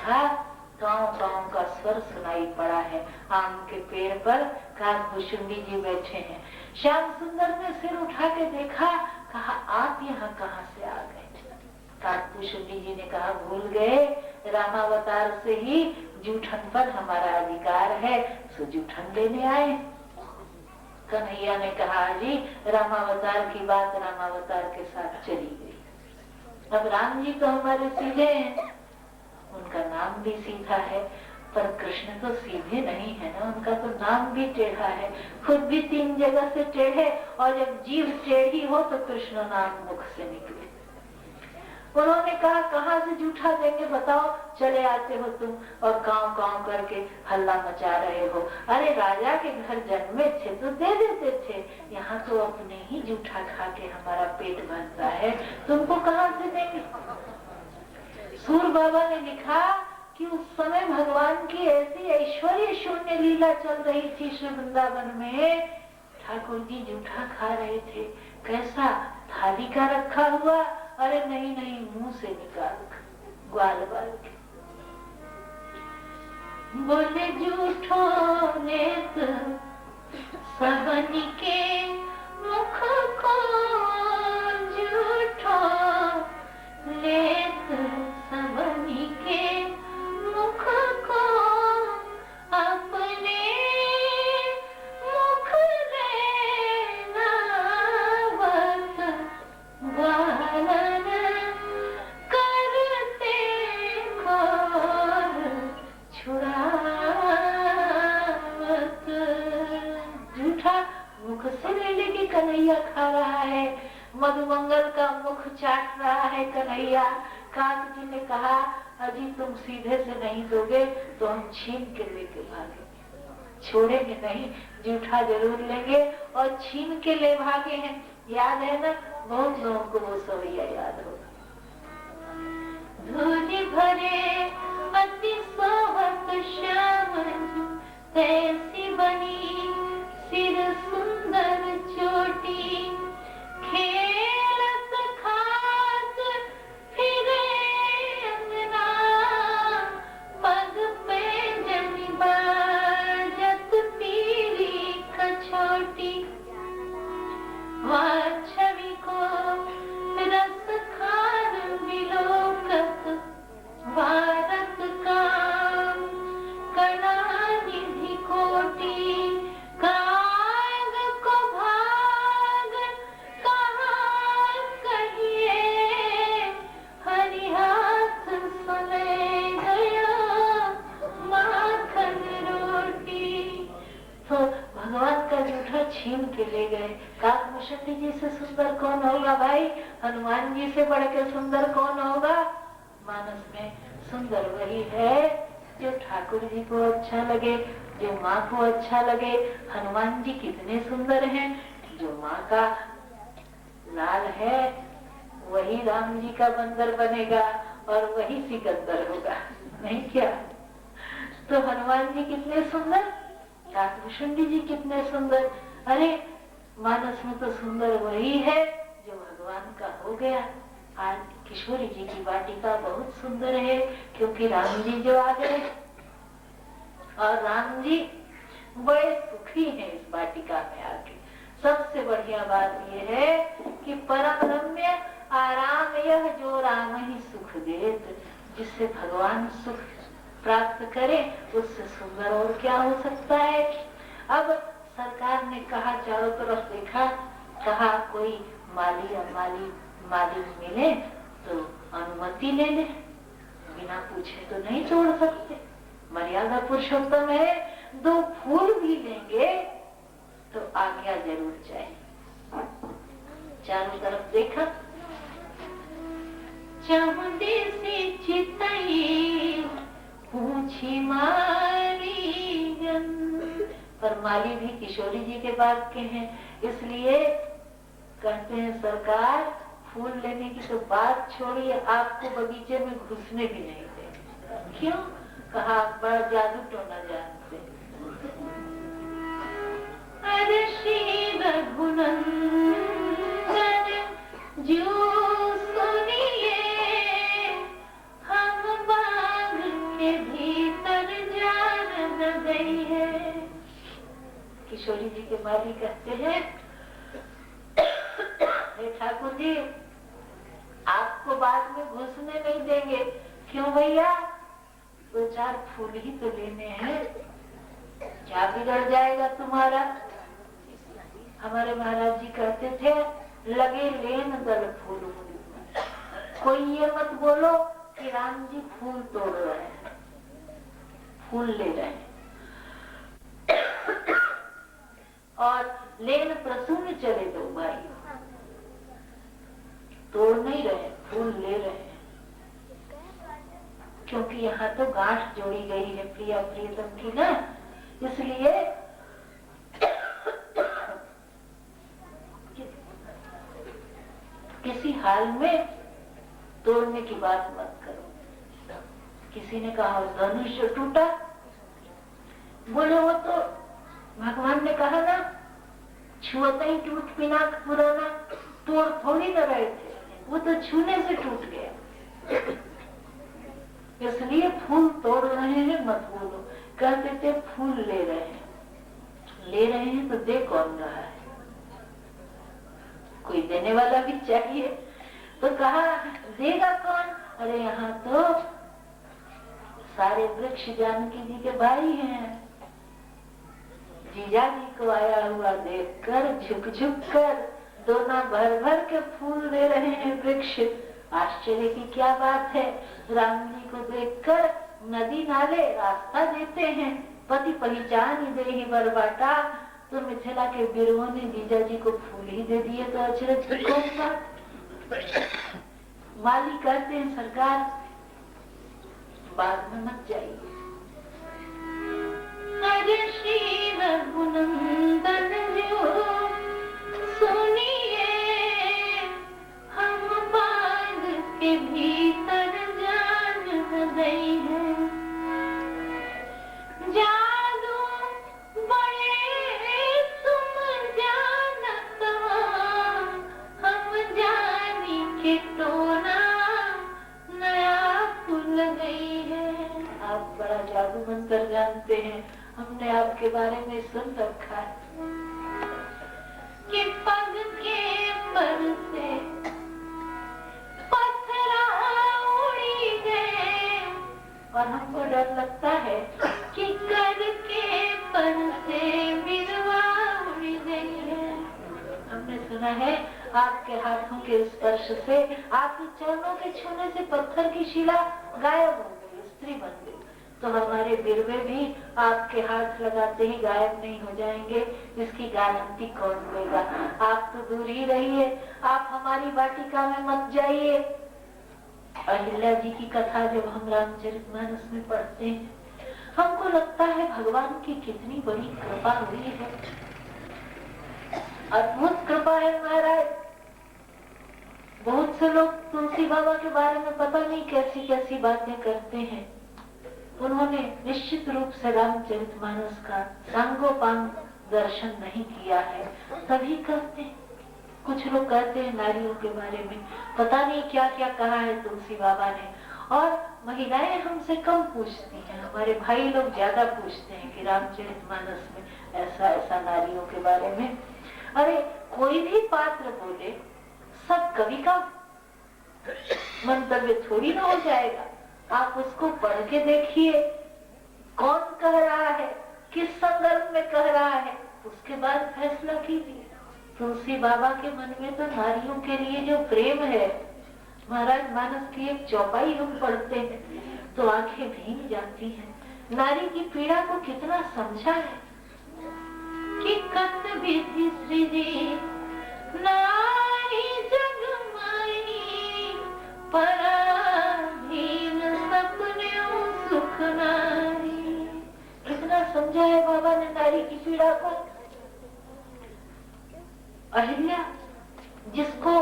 देखा गांव गांव का स्वर सुनाई पड़ा है। आम के पेड़ पर काकभूषुंडी जी बैठे हैं। श्याम सुंदर ने सिर उठा के देखा, कहा आप यहाँ कहाँ से आ गए? काकभूषुंडी जी ने कहा भूल गए, रामावतार से ही जूठन पर हमारा अधिकार है, सो जूठन लेने आए। कन्हैया ने कहा जी रामावतार की बात रामावतार के साथ चली गई। अब राम जी तो हमारे सीधे हैं, उनका नाम भी सीधा है, पर कृष्ण तो सीधे नहीं है ना, उनका तो नाम भी टेढ़ा है, खुद भी 3 जगह से टेढ़े, और जब जीभ टेढ़ी हो तो कृष्ण नाम मुख से निकले। उन्होंने कहा कहाँ से जूठा देंगे बताओ, चले आते हो तुम और गांव गांव करके हल्ला मचा रहे हो। अरे राजा के घर जन्मे थे तो दे देते थे, यहाँ तो अपने ही जूठा खा के हमारा पेट भरता है, तुमको कहाँ से देंगे? सूर बाबा ने लिखा कि उस समय भगवान की ऐसी ऐश्वर्य शून्य लीला चल रही थी श्री वृंदावन में, ठाकुर जी जूठा खा रहे थे। कैसा? थाली का रखा हुआ? अरे नहीं नहीं, मुंह से निकाल ग्वाल बाल के। बोले जूठो नेत सबनी के मुख को, जूठो लेत सबनी के मुख को, अपने मुख लेना वत ग्वालन करते खोर छुड़ावत। जूठा मुख से ले लेके कन्हैया खा रहा है, मधुमंगल का मुख चाट रहा है कन्हैया। काक जी ने कहा अजी तुम सीधे से नहीं दोगे तो हम छीन के लेके भागे, छोड़ेंगे नहीं, जूठा जरूर लेंगे और छीन के ले भागे हैं। याद है ना, बहुत लोगों को वो सवैया याद होगा। धूलि भरे अति सोहत श्याम तैसी बनी सिर सुंदर चोटी, खेलत खात फिरे अंगना, पग पे जनी बाजत पीली कछोटी, छवि को रस खार विलोकत, भारत काम कला निधि कोटि, काग को भाग कहाँ कहिए, हरि हाथ सुने गया माखन रोटी। तो भगवान का जूठा छीन के ले गए। काकभूषुंडी जी से सुंदर कौन होगा भाई? हनुमान जी से बढ़ के सुंदर कौन होगा? मानस में सुंदर वही है जो ठाकुर जी को अच्छा लगे, जो माँ को अच्छा लगे। हनुमान जी कितने सुंदर हैं, जो माँ का लाल है वही राम जी का बंदर बनेगा और वही सिकंदर होगा, नहीं क्या? तो हनुमान जी कितने सुंदर, काकभूषुंडी जी कितने सुंदर। अरे मानस में तो सुंदर वही है जो भगवान का हो गया। आज किशोरी जी की वाटिका बहुत सुंदर है क्योंकि राम जी जो आ गए और राम जी बड़े सुखी हैं इस वाटिका में आके। सबसे बढ़िया बात यह है कि परम रम्य आराम यह जो राम ही सुख देत, जिससे भगवान सुख प्राप्त करे उससे सुंदर और क्या हो सकता है। अब सरकार ने कहा, चारों तरफ देखा, कहा कोई माली या माली मिले तो अनुमति ले ले, बिना पूछे तो नहीं छोड़ सकते, मर्यादा पुरुषोत्तम है। 2 फूल भी लेंगे तो आज्ञा जरूर चाहिए। चारों तरफ देखा, चामुंडे से चिताई पूछी मारी जन, पर माली भी किशोरी जी के बाग के हैं, इसलिए कहते हैं सरकार फूल लेने की तो बात छोड़िए, आपको बगीचे में घुसने भी नहीं देंगे। क्यों? कहा बड़ा जादू टोना जानते। अरे श्री रघुनंदन जो सुनिए हम बाग किशोरी जी के माली कहते हैं, ठाकुर जी आपको बाद में घुसने नहीं देंगे। क्यों भैया? 2-4 फूल ही तो लेने हैं, क्या बिगड़ जाएगा तुम्हारा? हमारे महाराज जी कहते थे, लगे लेन दल फूल। कोई ये मत बोलो कि राम जी फूल तोड़ रहे हैं, फूल ले रहे हैं। और लेन प्रसून चले दो भाई, तोड़ नहीं रहे, फूल ले रहे हैं। क्योंकि यहाँ तो गांठ जोड़ी गई है प्रिया प्रियतम की ना, इसलिए किसी हाल में तोड़ने की बात मत करो। किसी ने कहा धनुष टूटा, बोले वो तो भगवान ने कहा ना, छुअते ही टूट पिनाक पुराना, तोड़ थोड़ी न रहे थे, वो तो छूने से टूट गया। इसलिए फूल तोड़ रहे हैं मत बोलो। कहते थे फूल ले रहे हैं, ले रहे हैं तो दे कौन रहा है? कोई देने वाला भी चाहिए। तो कहा देगा कौन? अरे यहाँ तो सारे वृक्ष जानकी जी के भाई हैं। जीजा जी को आया हुआ देखकर झुक झुक कर दोना भर भर के फूल दे रहे हैं वृक्ष। आश्चर्य की क्या बात है, राम जी को देखकर नदी नाले रास्ता देते हैं। पति पहचान दे ही बरबाटा, तो मिथिला के बिरवों ने जीजा जी को फूल ही दे दिए, तो अचरज की कौन बात। माली कहते हैं सरकार बाद में मत जाइए। श्री रघुनंदन जो सुनिए, हम बाग के भीतर जान गई है। जादू बड़े तुम जानत हो, हम जानी के टोना नया खुल गई है। आप बड़ा जादू मंत्र जानते हैं, हमने आपके बारे में सुन रखा है कि पग के पर से पत्थरा उड़ी गए, और हमको डर लगता है कि कर के पर से बिरवा उड़ी गई है। हमने सुना है आपके हाथों के स्पर्श से, आपके चरणों के छूने से पत्थर की शिला गायब हो गई, स्त्री बन गई। तो हमारे बिरवे भी आपके हाथ लगाते ही गायब नहीं हो जाएंगे, इसकी गारंटी कौन देगा? आप तो दूर ही रहिए, आप हमारी वाटिका में मत जाइए। अहिल्या जी की कथा जब हम रामचरितमानस में पढ़ते हैं, हमको लगता है भगवान की कितनी बड़ी कृपा हुई है, अद्भुत कृपा है महाराज। बहुत से लोग तुलसी बाबा के बारे में पता नहीं कैसी कैसी बातें करते हैं। उन्होंने निश्चित रूप से रामचरितमानस का सांगोपांग दर्शन नहीं किया है, तभी कहते हैं। कुछ लोग कहते हैं नारियों के बारे में पता नहीं क्या क्या कहा है तुलसी बाबा ने, और महिलाएं हमसे कम पूछती हैं, हमारे भाई लोग ज्यादा पूछते हैं कि रामचरितमानस में ऐसा ऐसा नारियों के बारे में। अरे कोई भी पात्र बोले, सब कवि का मंतव्य थोड़ी ना हो जाएगा। आप उसको पढ़ के देखिए, कौन कह रहा है, किस संदर्भ में कह रहा है, उसके बाद फैसला कीजिए। तुलसी बाबा के मन में तो नारियों के लिए जो प्रेम है, महाराज मानस की एक चौपाई हम पढ़ते हैं तो आंखें भीग जाती हैं। नारी की पीड़ा को कितना समझा है कि कत विधि सृजी नारी जग माई, पराधीन सपने सुख नारी। कितना समझा है बाबा ने नारी की पीड़ा को। अहिल्या, जिसको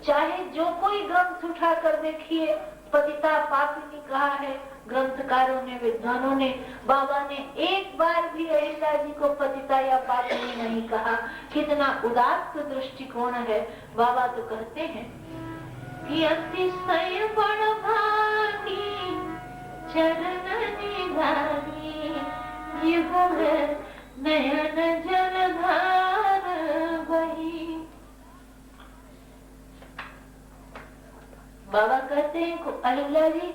चाहे जो कोई ग्रंथ उठा कर देखिए, पतिता पापिनी कहा है ग्रंथकारों ने, विद्वानों ने। बाबा ने एक बार भी अहिल्या जी को पतिता या पापिनी नहीं कहा। कितना उदात्त दृष्टिकोण है। बाबा तो कहते हैं कि अतिशय बड़ भागी चरण निधानी, युग नयन जलधार बही। बाबा कहते हैं को अहिल्या जी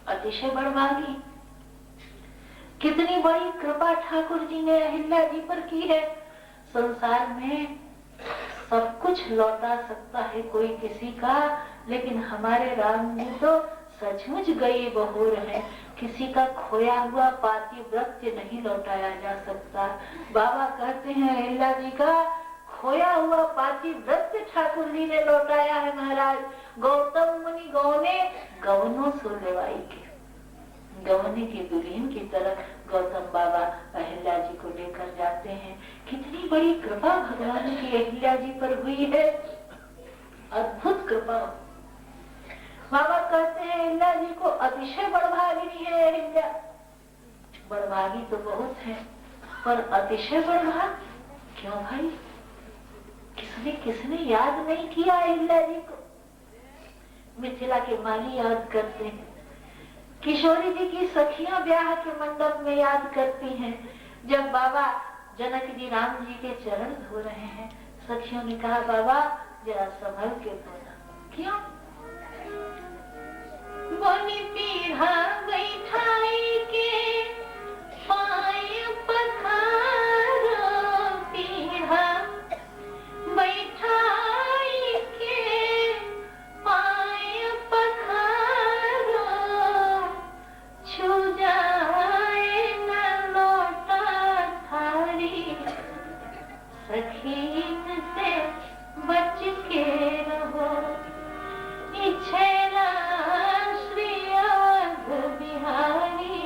अतिशय बड़भागी, कितनी बड़ी कृपा ठाकुर जी ने अहिल्या जी पर की है। संसार में सब कुछ लौटा सकता है कोई किसी का, लेकिन हमारे राम जी तो सचमुच गए बहोर है। किसी का खोया हुआ पातिव्रत्य नहीं लौटाया जा सकता। बाबा कहते हैं अहिल्या जी का खोया हुआ पातिव्रत्य ठाकुर जी ने लौटाया है महाराज। गौतम मुनि गौने गवनों सो लेवाई के, गवने की दुल्हन की तरह गौतम बाबा अहिल्या जी को लेकर जाते हैं। कितनी बड़ी कृपा भगवान की अहिल्या जी पर हुई है, अद्भुत कृपा। बाबा कहते हैं अहिल्या जी को अतिशय बड़भागिनी है अहिल्या। बड़भागी तो बहुत है, पर अतिशय बड़भाग क्यों भाई? किसने याद नहीं किया अहिल्या जी को? मिथिला के माली याद करते हैं, किशोरी जी की सखियां ब्याह के मंडप में याद करती हैं। जब बाबा जनक जी राम जी के चरण धो रहे हैं, सखियों ने कहा बाबा जरा संभल के धोना। क्यों? बोनी पीढ़ा बैठाई के पाए पखारो, पीढ़ा बैठाई के पाए पखारो, छू जाए न लौटा थारी, सखीन से बच के रहो। इच्छेला श्री अवध बिहारी,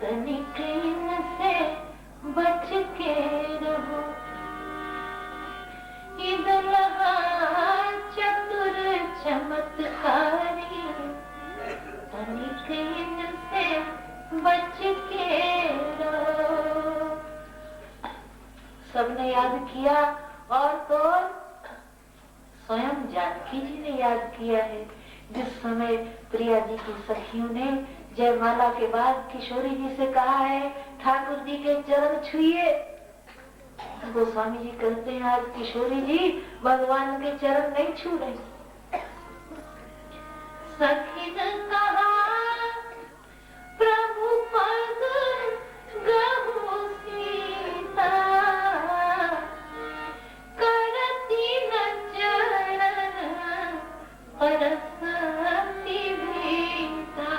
तनिक इनसे बच के रहो। दुल्हा चतुर चमत्कारी, तनिक इनसे बच के रहो। सबने याद किया, और तो स्वयं जानकी जी ने याद किया है। जिस समय प्रिया जी की सखियों ने जयमाला के बाद किशोरी जी से कहा है ठाकुर जी के चरण छुइए, गोस्वामी जी कहते हैं आज किशोरी जी भगवान के चरण नहीं छू रही। सखी ने कहा प्रभु पद गहु सीता, करती न चरण परसती भीता।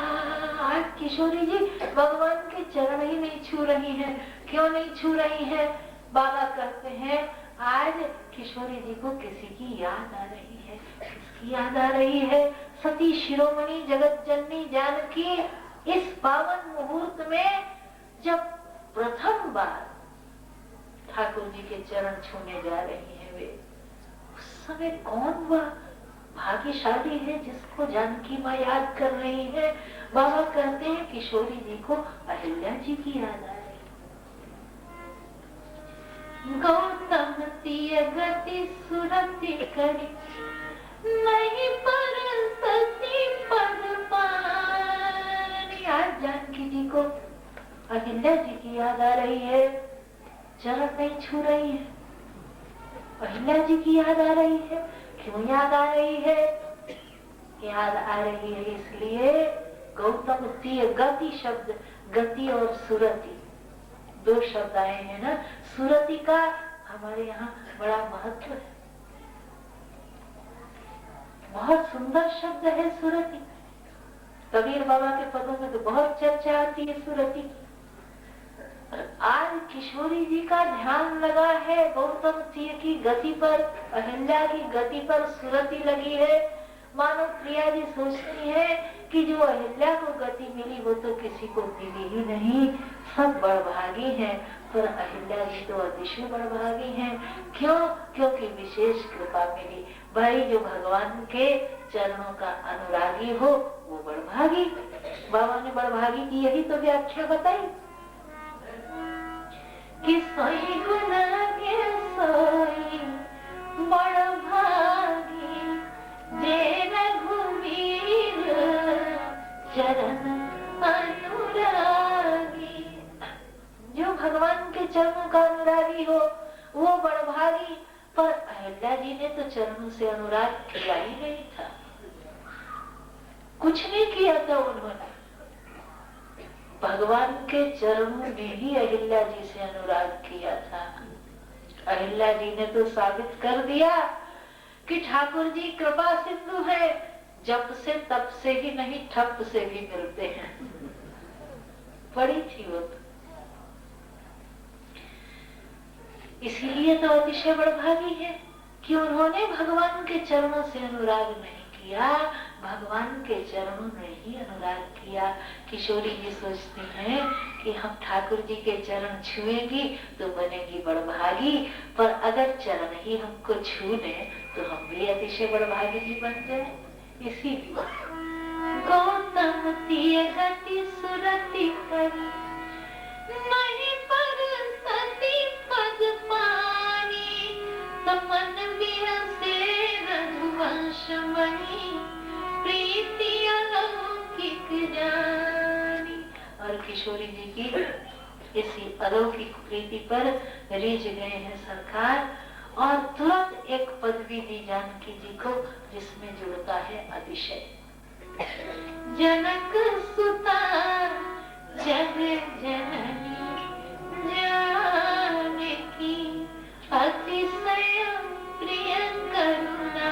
आज किशोरी जी भगवान के चरण ही नहीं छू रही हैं। क्यों नहीं छू रही है? बाबा कहते हैं आज किशोरी जी को किसी की याद आ रही है। किसकी याद आ रही है? सती शिरोमणि जगत जननी जानकी इस पावन मुहूर्त में जब प्रथम बार ठाकुर जी के चरण छूने जा रही है वे, उस समय कौन वह भाग्यशाली है जिसको जानकी माँ याद कर रही है? बाबा कहते हैं किशोरी जी को अहिल्या जी की याद आ रही है। गौतम तीय गति सुरति करी, नहीं पर सती पद पानी। आज जानकी जी को अहिल्या जी की याद आ रही है, चरण नहीं छू रही है। अहिल्या जी की याद आ रही है। क्यों याद आ रही है? याद आ रही है इसलिए गौतम तीय गति शब्द, गति और सुरति दो शब्द आए हैं ना। सुरति का हमारे यहाँ बड़ा महत्व है, बहुत सुंदर शब्द है सुरति। कबीर बाबा के पदों में तो बहुत चर्चा आती है सुरति। आज किशोरी जी का ध्यान लगा है गौतम सिंह की गति पर, अहिल्या की गति पर सुरति लगी है। मानो प्रिया जी सोचती है कि जो अहिल्या को गति मिली वो तो किसी को मिली ही नहीं, सब बड़भागी हैं, पर अहिल्या जी तो अतिशय बड़भागी हैं। क्यों? क्योंकि विशेष कृपा मिली। भाई जो भगवान के चरणों का अनुरागी हो वो बड़भागी। बाबा ने बड़भागी की यही तो व्याख्या बताई कि सोई गुण के सोई बड़भागी, जे रघुवीर चरण अनुरागी। जो भगवान के चरणों का अनुरागी हो वो बड़भागी। पर अहिल्या जी ने तो चरणों से अनुराग किया ही नहीं था, कुछ नहीं किया था उन्होंने। भगवान के चरणों ने ही अहिल्या जी से अनुराग किया था। अहिल्या जी ने तो साबित कर दिया कि ठाकुर जी कृपा सिंधु है, जप से तप से ही नहीं ठप से भी मिलते हैं। बड़ी थी वो तो, इसीलिए तो अतिशय बड़भागी है कि उन्होंने भगवान के चरणों से अनुराग नहीं किया, भगवान के चरणों ने ही अनुराग किया। किशोरी जी सोचती हैं कि हम ठाकुर जी के चरण छुएंगी तो बनेगी बड़भागी, पर अगर चरण ही हमको छू लें तो हम भी अतिशय बड़भागी ही बन जाए। इसीलिए गौतम तीय गति सुरति करी नहीं पर सती पद पानी, मन बिहसे रघुवंश मणि प्रीति अलौकिक जानी। और किशोरी जी की इसी अलौकिक प्रीति पर रिझ गए हैं सरकार, और तुरंत एक पदवी दी जानकी जी को जिसमें जुड़ता है अतिशय। जनक सुता जग जननी जानकी अतिशय प्रिय करुणा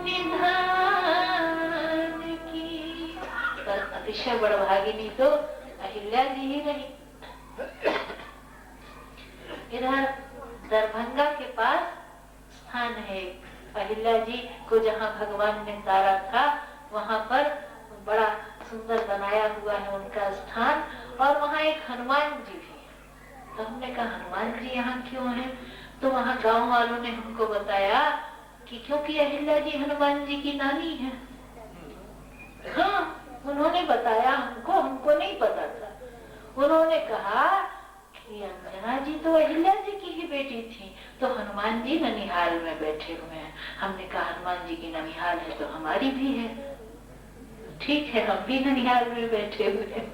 निधान की। पर अतिशय बड़भागिनी तो अहिल्या जी ही रही। इधर दरभंगा के पास स्थान है अहिल्या जी को जहाँ भगवान ने तारा था, वहाँ पर बड़ा सुंदर बनाया हुआ है उनका स्थान, और वहाँ एक हनुमान जी भी है। तो हमने कहा हनुमान जी यहाँ क्यों है? तो वहाँ गांव वालों ने हमको बताया कि क्योंकि अहिल्या जी हनुमान जी की नानी है। हाँ, उन्होंने बताया हमको, हमको नहीं पता था। उन्होंने कहा कि अंजना जी तो अहिल्या जी की ही बेटी थी, तो हनुमान जी ननिहाल में बैठे हुए हैं। हमने कहा हनुमान जी की ननिहाल है तो हमारी भी है, ठीक है, हम भी ननिहाल में बैठे हुए हैं।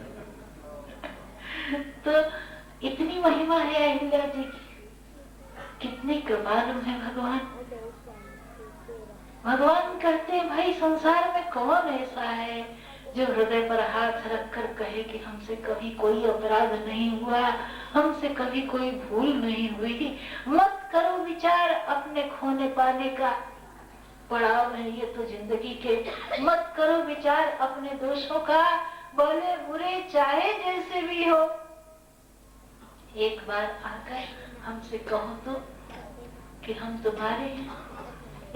तो इतनी महिमा है अहिल्या जी की, कितनी कृपालु है भगवान। भगवान कहते हैं भाई संसार में कौन ऐसा है जो हृदय पर हाथ रखकर कहे कि हमसे कभी कोई अपराध नहीं हुआ, हमसे कभी कोई भूल नहीं हुई। मत करो विचार अपने खोने पाने का, पड़ाव है ये तो जिंदगी के। मत करो विचार अपने दोषों का, भले बुरे चाहे जैसे भी हो। एक बार आकर हमसे कहो तो कि हम तुम्हारे हैं।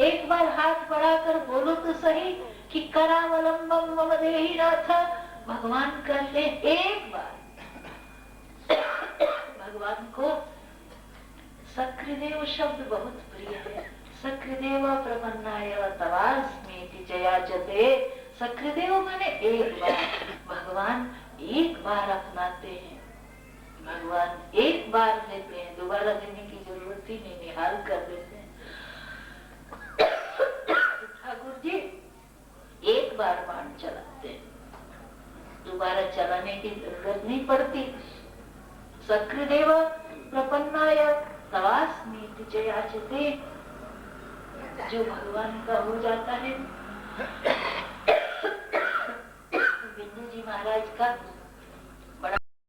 एक बार हाथ बढ़ाकर बोलो तो सही कि करावलंबम मम देहि नाथ। भगवान कहते एक बार भगवान को सकृदेव शब्द बहुत प्रिय है। सकृदेव प्रपन्नाय तवास्मीति जयाचते। सकृदेव माने एक बार, भगवान एक बार अपनाते हैं, भगवान एक बार लेते हैं, दोबारा देने की जरूरत ही नहीं, निहाल कर देते हैं। ठाकुर जी एक बार बाण चलाते हैं, दोबारा चलाने की जरूरत नहीं पड़ती। सकृदेव प्रपन्नाय तवास्मीति जयाचते। जो भगवान का हो जाता है, बिंदु जी महाराज का